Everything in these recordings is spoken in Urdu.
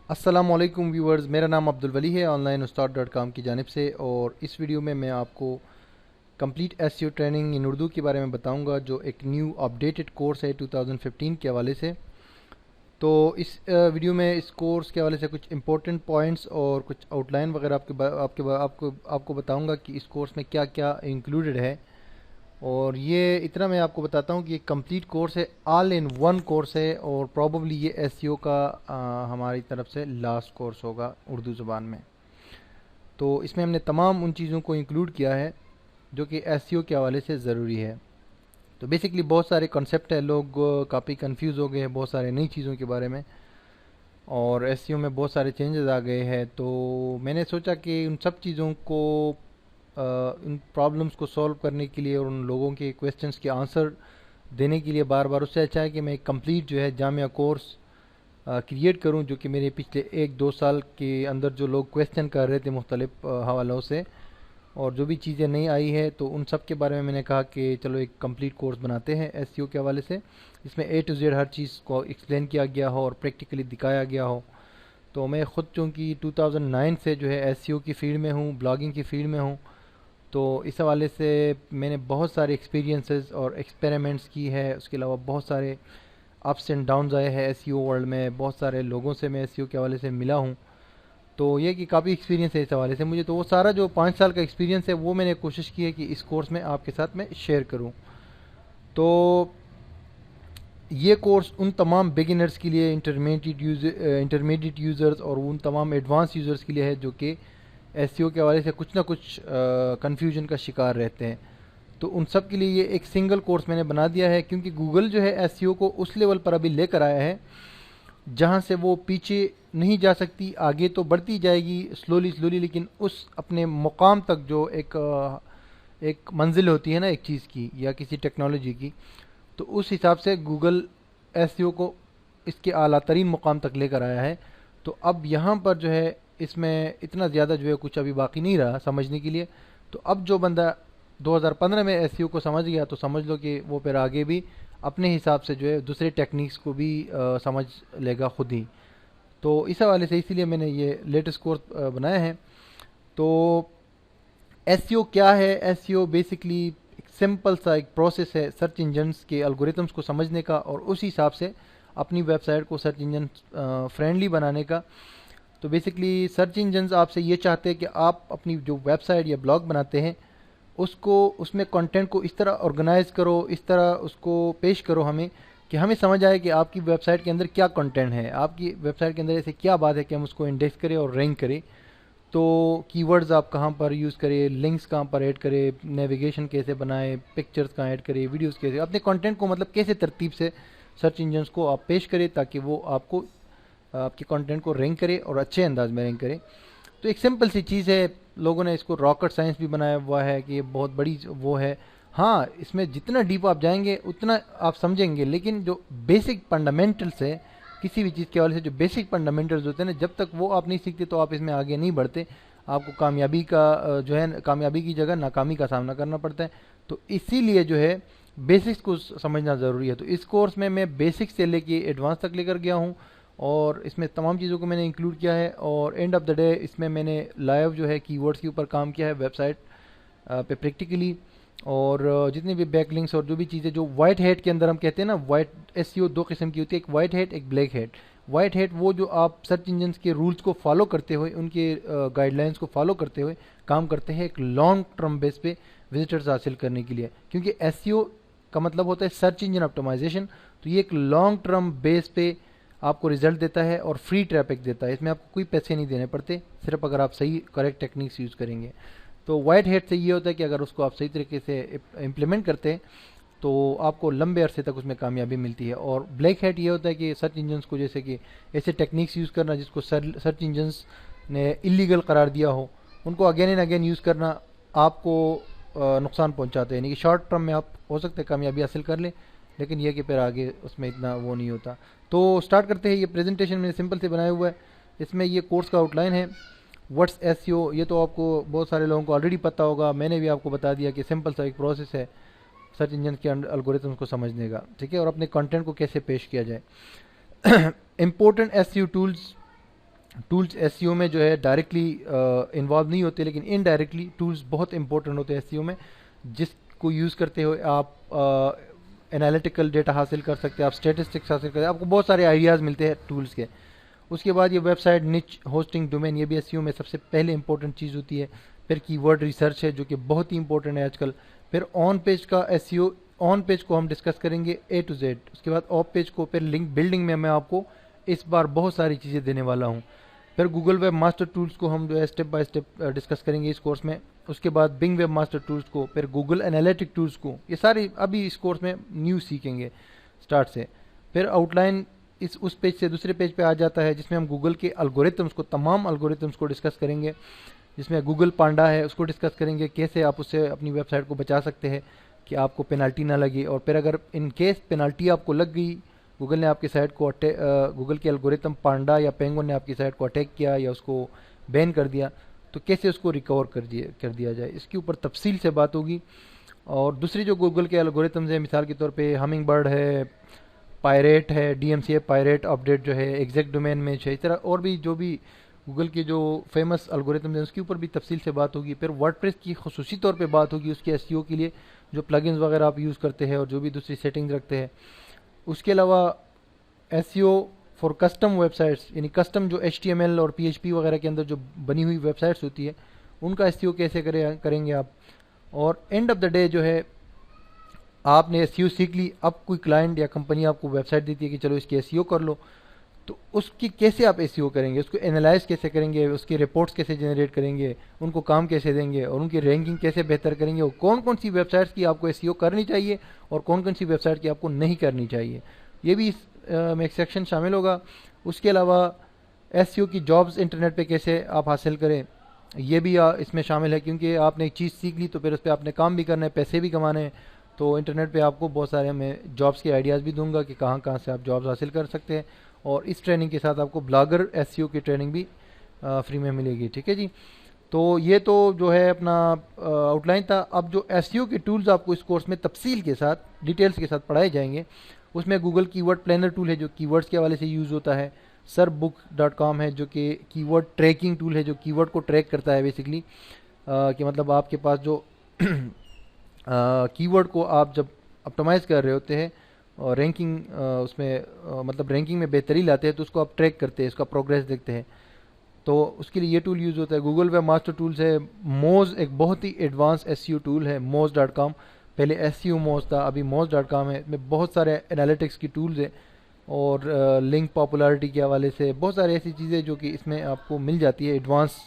السلام علیکم ویورز، میرا نام عبدالولی ہے آن لائن استاد ڈاٹ کام کی جانب سے، اور اس ویڈیو میں میں آپ کو کمپلیٹ ایس سی او ٹریننگ ان اردو کے بارے میں بتاؤں گا، جو ایک نیو اپڈیٹڈ کورس ہے 2015 کے حوالے سے۔ تو اس ویڈیو میں اس کورس کے حوالے سے کچھ امپورٹنٹ پوائنٹس اور کچھ آؤٹ لائن وغیرہ آپ کو بتاؤں گا کہ اس کورس میں کیا کیا انکلوڈڈ ہے۔ اور یہ اتنا میں آپ کو بتاتا ہوں کہ یہ کمپلیٹ کورس ہے، آل ان ون کورس ہے، اور پروبیبلی یہ ایس سی او کا ہماری طرف سے لاسٹ کورس ہوگا اردو زبان میں۔ تو اس میں ہم نے تمام ان چیزوں کو انکلوڈ کیا ہے جو کہ ایس سی او کے حوالے سے ضروری ہے۔ تو بیسکلی بہت سارے کنسیپٹ ہیں، لوگ کافی کنفیوز ہو گئے ہیں بہت سارے نئی چیزوں کے بارے میں، اور ایس سی او میں بہت سارے چینجز آ گئے ہیں۔ تو میں نے سوچا کہ ان سب چیزوں کو ان پرابلمس کو سولو کرنے کے لیے اور ان لوگوں کے کویسچنس کے آنسر دینے کے لیے بار بار اس سے اچھا ہے کہ میں ایک کمپلیٹ جو ہے جامعہ کورس کریٹ کروں، جو کہ میرے پچھلے 1-2 سال کے اندر جو لوگ کویسچن کر رہے تھے مختلف حوالوں سے، اور جو بھی چیزیں نہیں آئی ہے تو ان سب کے بارے میں نے کہا کہ چلو ایک کمپلیٹ کورس بناتے ہیں ایس سی او کے حوالے سے، اس میں اے ٹو زیڈ ہر چیز کو ایکسپلین کیا گیا ہو اور پریکٹیکلی دکھایا گیا ہو۔ تو میں خود چونکہ 2009 سے جو ہے ایس سی او کی فیلڈ میں ہوں، بلاگنگ کی فیلڈ میں ہوں، تو اس حوالے سے میں نے بہت سارے ایکسپیرینسز اور ایکسپیریمنٹس کی ہے۔ اس کے علاوہ بہت سارے اپس اینڈ ڈاؤنز آئے ہیں ایس سی او ورلڈ میں، بہت سارے لوگوں سے میں ایس سی او کے حوالے سے ملا ہوں، تو یہ کہ کافی ایکسپیرینس ہے اس حوالے سے مجھے۔ تو وہ سارا جو 5 سال کا ایکسپیرینس ہے وہ میں نے کوشش کی ہے کہ اس کورس میں آپ کے ساتھ میں شیئر کروں۔ تو یہ کورس ان تمام بگنرز کے لیے، انٹرمیڈیٹ یوزرز اور ان تمام ایڈوانس یوزرز کے لیے ہے جو کہ ایس سی او کے حوالے سے کچھ نہ کچھ کنفیوژن کا شکار رہتے ہیں۔ تو ان سب کے لیے یہ ایک سنگل کورس میں نے بنا دیا ہے، کیونکہ گوگل جو ہے ایس سی او کو اس لیول پر ابھی لے کر آیا ہے جہاں سے وہ پیچھے نہیں جا سکتی، آگے تو بڑھتی جائے گی سلولی، لیکن اس اپنے مقام تک جو ایک منزل ہوتی ہے نا ایک چیز کی یا کسی ٹیکنالوجی کی، تو اس حساب سے گوگل ایس سی او کو اس کے اعلیٰ ترین مقام تک لے کر آیا ہے۔ تو اب یہاں پر جو ہے اس میں اتنا زیادہ جو ہے کچھ ابھی باقی نہیں رہا سمجھنے کے لیے۔ تو اب جو بندہ 2015 میں ایس سی او کو سمجھ گیا تو سمجھ لو کہ وہ پھر آگے بھی اپنے حساب سے جو ہے دوسرے ٹیکنیکس کو بھی سمجھ لے گا خود ہی۔ تو اس حوالے سے اسی لیے میں نے یہ لیٹسٹ کورس بنایا ہے۔ تو ایس سی او کیا ہے؟ ایس سی او بیسکلی ایک سمپل سا ایک پروسیس ہے سرچ انجنس کے الگوریتمس کو سمجھنے کا، اور اس حساب سے اپنی ویب سائٹ کو سرچ انجن فرینڈلی بنانے کا۔ تو بیسکلی سرچ انجنز آپ سے یہ چاہتے ہیں کہ آپ اپنی جو ویب سائٹ یا بلاگ بناتے ہیں اس میں کنٹینٹ کو اس طرح آرگنائز کرو، اس طرح اس کو پیش کرو ہمیں کہ ہمیں سمجھ آئے کہ آپ کی ویب سائٹ کے اندر کیا کنٹینٹ ہے، آپ کی ویب سائٹ کے اندر ایسے کیا بات ہے کہ ہم اس کو انڈیکس کریں اور رینک کریں۔ تو کی ورڈز آپ کہاں پر یوز کریں، لنکس کہاں پر ایڈ کریں، نیویگیشن کیسے بنائیں، پکچرز کہاں ایڈ کریں، ویڈیوز کیسے، اپنے کنٹینٹ کو مطلب کیسے ترتیب سے سرچ انجنس کو آپ پیش کریں تاکہ وہ آپ کے کنٹینٹ کو رینک کرے اور اچھے انداز میں رینک کرے۔ تو ایک سمپل سی چیز ہے، لوگوں نے اس کو راکٹ سائنس بھی بنایا ہوا ہے کہ یہ بہت بڑی وہ ہے۔ ہاں، اس میں جتنا ڈیپ آپ جائیں گے اتنا آپ سمجھیں گے، لیکن جو بیسک فنڈامنٹلس ہے کسی بھی چیز کے حوالے سے، جو بیسک فنڈامنٹلز ہوتے ہیں نا، جب تک وہ آپ نہیں سیکھتے تو آپ اس میں آگے نہیں بڑھتے، آپ کو کامیابی کی جگہ ناکامی کا سامنا کرنا پڑتا ہے۔ تو اسی لیے جو ہے بیسکس کو سمجھنا ضروری ہے۔ تو اس کورس میں بیسک سے لے کے ایڈوانس تک لے کر گیا ہوں، اور اس میں تمام چیزوں کو میں نے انکلوڈ کیا ہے، اور اینڈ آف دا ڈے اس میں نے لائیو جو ہے کی ورڈز کے اوپر کام کیا ہے ویب سائٹ پہ پریکٹیکلی، اور جتنے بھی بیک لنکس اور جو بھی چیزیں جو وائٹ ہیٹ کے اندر ہم کہتے ہیں نا، وائٹ ایس سی او 2 قسم کی ہوتی ہے، ایک وائٹ ہیٹ ایک بلیک ہیٹ۔ وائٹ ہیٹ وہ جو آپ سرچ انجنس کے رولز کو فالو کرتے ہوئے، ان کے گائیڈ لائنس کو فالو کرتے ہوئے کام کرتے ہیں ایک لانگ ٹرم بیس پہ وزٹرز حاصل کرنے کے لیے، کیونکہ ایس سی او کا مطلب ہوتا ہے سرچ انجن آپٹیمائزیشن۔ تو یہ ایک لانگ ٹرم بیس پہ آپ کو رزلٹ دیتا ہے اور فری ٹریفک دیتا ہے، اس میں آپ کو کوئی پیسے نہیں دینے پڑتے، صرف اگر آپ صحیح کریکٹ ٹیکنیکس یوز کریں گے۔ تو وائٹ ہیٹ سے یہ ہوتا ہے کہ اگر اس کو آپ صحیح طریقے سے امپلیمنٹ کرتے ہیں تو آپ کو لمبے عرصے تک اس میں کامیابی ملتی ہے۔ اور بلیک ہیٹ یہ ہوتا ہے کہ سرچ انجنس کو جیسے کہ ایسے ٹیکنیکس یوز کرنا جس کو سرچ انجنس نے اللیگل قرار دیا ہو، ان کو اگین اینڈ اگین یوز کرنا آپ کو نقصان پہنچاتے ہیں، یعنی کہ شارٹ ٹرم میں آپ ہو سکتا ہے کامیابی حاصل کر لیں، لیکن یہ کہ پھر آگے اس میں اتنا وہ نہیں ہوتا۔ تو سٹارٹ کرتے ہیں۔ یہ پریزنٹیشن میں نے سمپل سے بنایا ہوا ہے، اس میں یہ کورس کا آؤٹ لائن ہے۔ واٹس ایس سی او، یہ تو آپ کو بہت سارے لوگوں کو آلریڈی پتہ ہوگا، میں نے بھی آپ کو بتا دیا کہ سمپل سا ایک پروسیس ہے سرچ انجن کے الگوریتمس کو سمجھنے کا، ٹھیک ہے، اور اپنے کنٹینٹ کو کیسے پیش کیا جائے۔ امپورٹنٹ ایس سی او ٹولز ٹولز SEO میں جو ہے ڈائریکٹلی انوالو نہیں ہوتے، لیکن انڈائریکٹلی ٹولز بہت امپورٹنٹ ہوتے ہیں SEO میں، جس کو یوز کرتے ہوئے آپ انالیٹیکل ڈیٹا حاصل کر سکتے ہیں، آپ اسٹیٹسٹکس حاصل کرتے ہیں، آپ کو بہت سارے آئیڈیاز ملتے ہیں ٹولز کے۔ اس کے بعد یہ ویب سائٹ نچ ہوسٹنگ ڈومین، یہ بھی SEO میں سب سے پہلے امپورٹنٹ چیز ہوتی ہے۔ پھر کی ورڈ ریسرچ ہے جو کہ بہت ہی امپورٹنٹ ہے آج کل۔ پھر آن پیج کا SEO، آن پیج کو ہم ڈسکس کریں گے A to Z۔ اس کے بعد آف پیج کو، پھر لنک بلڈنگ میں آپ کو اس بار بہت ساری چیزیں دینے والا ہوں۔ پھر گوگل ویب ماسٹر ٹولز کو ہم جو ہے اسٹیپ بائی اسٹیپ ڈسکس کریں گے اس کورس میں۔ اس کے بعد بنگ ویب ماسٹر ٹولز کو، پھر گوگل انالیٹک ٹولز کو، یہ ساری ابھی اس کورس میں نیو سیکھیں گے سٹارٹ سے۔ پھر آؤٹ لائن اس پیج سے دوسرے پیج پہ آ جاتا ہے، جس میں ہم گوگل کے الگوریتمس کو، تمام الگوریتمس کو ڈسکس کریں گے، جس میں گوگل پانڈا ہے اس کو ڈسکس کریں گے، کیسے آپ اس سے اپنی ویب سائٹ کو بچا سکتے ہیں کہ آپ کو پینالٹی نہ لگے۔ اور پھر اگر ان کیس پینالٹی آپ کو لگ گئی، گوگل نے آپ کی سائٹ کو گوگل کے الگوریتم پانڈا یا پینگون نے آپ کی سائٹ کو اٹیک کیا یا اس کو بین کر دیا، تو کیسے اس کو ریکور کر دیا جائے، اس کے اوپر تفصیل سے بات ہوگی۔ اور دوسری جو گوگل کے الگوریتمز ہیں، مثال کے طور پہ ہمنگ برڈ ہے، پائریٹ ہے، DMCA پائریٹ اپڈیٹ جو ہے ایگزیکٹ ڈومین میں ہے، اس طرح اور بھی جو بھی گوگل کے جو فیمس الگوریتمز ہیں اس کے اوپر بھی تفصیل سے بات ہوگی۔ پھر ورڈپریس کی خصوصی طور پہ بات ہوگی، اس کے SEO کے لیے جو پلگنز وغیرہ آپ یوز کرتے ہیں اور جو بھی دوسری سیٹنگز رکھتے ہیں۔ اس کے علاوہ SEO for custom web sites, یعنی کسٹم جو HTML اور PHP وغیرہ کے اندر جو بنی ہوئی ویب سائٹس ہوتی ہے ان کا SEO کیسے کریں گے آپ۔ اور اینڈ آف دا ڈے جو ہے آپ نے SEO سیکھ لی، اب کوئی کلائنٹ یا کمپنی آپ کو ویب سائٹ دیتی ہے کہ چلو اس کی SEO کر لو، تو اس کی کیسے آپ SEO کریں گے، اس کو انالائز کیسے کریں گے، اس کے رپورٹس کیسے جنریٹ کریں گے، ان کو کام کیسے دیں گے، اور ان کی رینکنگ کیسے بہتر کریں گے، اور کون کون سی ویب سائٹس کی آپ کو SEO کرنی چاہیے اور کون کون سی ویب سائٹ کی آپ کو نہیں کرنی چاہیے، یہ بھی اس میں ایک سیکشن شامل ہوگا۔ اس کے علاوہ SEO کی جابز انٹرنیٹ پہ کیسے آپ حاصل کریں، یہ بھی اس میں شامل ہے، کیونکہ آپ نے ایک چیز سیکھ لی تو پھر اس پہ آپ نے کام بھی کرنا ہے، پیسے بھی کمانے ہیں، تو انٹرنیٹ پہ آپ کو بہت سارے میں جابز کے آئیڈیاز بھی دوں گا کہ کہاں کہاں سے آپ جابز حاصل کر سکتے ہیں۔ اور اس ٹریننگ کے ساتھ آپ کو بلاگر SEO کی ٹریننگ بھی فری میں ملے گی، ٹھیک ہے جی۔ تو یہ تو جو ہے اپنا آؤٹ لائن تھا۔ اب جو SEO کے ٹولز آپ کو اس کورس میں تفصیل کے ساتھ، ڈیٹیلز کے ساتھ پڑھائے جائیں گے، اس میں گوگل کی ورڈ پلانر ٹول ہے جو کی ورڈز کے حوالے سے یوز ہوتا ہے، SERPbook.com ہے جو کہ کی ورڈ ٹریکنگ ٹول ہے جو کی ورڈ کو ٹریک کرتا ہے بیسکلی، کہ مطلب آپ کے پاس جو کی ورڈ کو آپ جب اپٹمائز کر رہے ہوتے ہیں اور رینکنگ اس میں مطلب رینکنگ میں بہتری لاتے ہیں تو اس کو آپ ٹریک کرتے ہیں، اس کا پروگریس دیکھتے ہیں، تو اس کے لیے یہ ٹول یوز ہوتا ہے۔ گوگل ویب ماسٹر ٹولز ہے، موز ایک بہت ہی ایڈوانس SEO ٹول ہے، moz.com، پہلے SEO موز تھا، ابھی moz.com ہے، اس میں بہت سارے انالیٹکس کی ٹولز ہیں اور لنک پاپولرٹی کے حوالے سے بہت سارے ایسی چیزیں جو کہ اس میں آپ کو مل جاتی ہے۔ ایڈوانس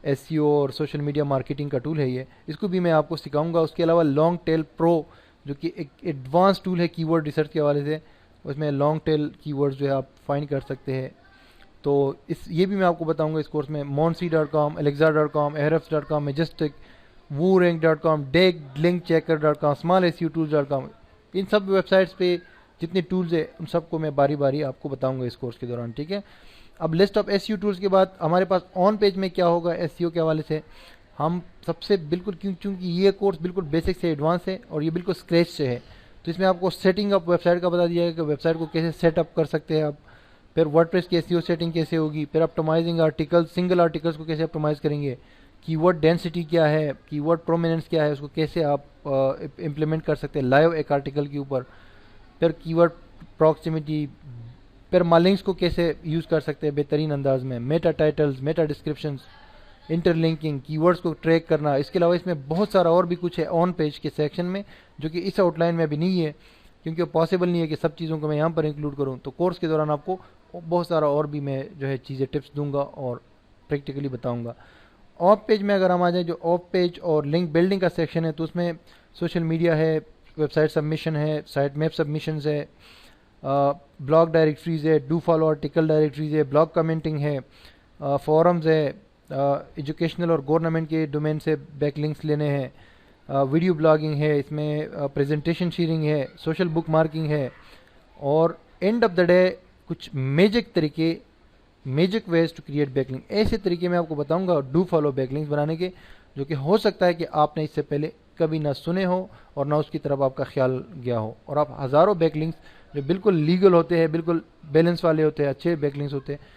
SEO اور سوشل میڈیا مارکیٹنگ کا ٹول ہے یہ، اس کو بھی میں آپ کو سکھاؤں گا۔ اس کے علاوہ لانگ ٹیل پرو جو کہ ایک ایڈوانس ٹول ہے کی ورڈ ریسرچ کے حوالے سے، اس میں لانگ ٹیل کی ورڈز جو ہے آپ فائنڈ کر سکتے ہیں، تو یہ بھی میں آپ کو بتاؤں گا اس کورس میں۔ monsi.com، alexa.com، ahrefs.com، majestic، woorank.com، dig، linkchecker.com، smallseotools.com، ان سب ویب سائٹس پہ جتنے ٹولز ہیں ان سب کو میں باری باری آپ کو بتاؤں گا اس کورس کے دوران، ٹھیک ہے۔ اب لسٹ آف SEO ٹولز کے بعد ہمارے پاس آن پیج میں کیا ہوگا SEO کے حوالے سے، ہم سب سے بالکل چونکہ یہ کورس بالکل بیسک سے ایڈوانس ہے اور یہ بالکل اسکریچ سے ہے، تو اس میں آپ کو سیٹنگ اپ ویب سائٹ کا بتا دیا ہے کہ ویب سائٹ کو کیسے سیٹ اپ کر سکتے ہیں آپ، پھر ورڈپریس کی SEO سیٹنگ کیسے ہوگی، پھر اپٹمائزنگ آرٹیکل، سنگل آرٹیکلس کو کیسے اپٹمائز کریں گے، کی ورڈ ڈینسٹی کیا ہے، کی ورڈ پرومیننس کیا ہے، اس کو کیسے آپ امپلیمنٹ کر سکتے ہیں لائیو ایک آرٹیکل کے اوپر، پھر کی ورڈ پراکسیمیٹی، پھر مالنگس کو کیسے یوز کر سکتے ہیں بہترین انداز میں، meta titles, meta descriptions, inter linking, keywords کو ٹریک کرنا۔ اس کے علاوہ اس میں بہت سارا اور بھی کچھ ہے آن پیج کے سیکشن میں جو کہ اس آؤٹ لائن میں ابھی نہیں ہے، کیونکہ پاسبل نہیں ہے کہ سب چیزوں کو میں یہاں پر انکلوڈ کروں، تو کورس کے دوران آپ کو بہت سارا اور بھی میں جو ہے چیزیں ٹپس دوں گا اور پریکٹیکلی بتاؤں گا۔ آف پیج میں اگر ہم آ جائیں، جو آف پیج اور لنک بلڈنگ کا سیکشن ہے، تو اس میں سوشل میڈیا ہے، ویب سائٹ سبمیشن ہے، سائٹ میپ سبمیشنز ہے، بلاگ ڈائریکٹریز ہے، ڈو فالو آرٹیکل ڈائریکٹریز ہے، بلاگ کمنٹنگ ہے، فورمز ہے، ایجوکیشنل اور گورنمنٹ کے ڈومین سے بیک لنکس لینے ہیں، ویڈیو بلاگنگ ہے، اس میں پریزنٹیشن شیئرنگ ہے، سوشل بک مارکنگ ہے، اور اینڈ آف دا ڈے کچھ magic ways to create backlink, ایسے طریقے میں آپ کو بتاؤں گا ڈو فالو بیک لنکس بنانے کے، جو کہ ہو سکتا ہے کہ آپ نے اس سے پہلے کبھی نہ سنے ہو اور نہ اس کی طرف آپ کا خیال گیا ہو، اور آپ ہزاروں بیک لنکس جو بالکل لیگل ہوتے ہیں، بالکل بیلنس والے ہوتے ہیں، اچھے بیک لنکس ہوتے ہیں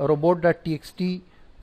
robot.txt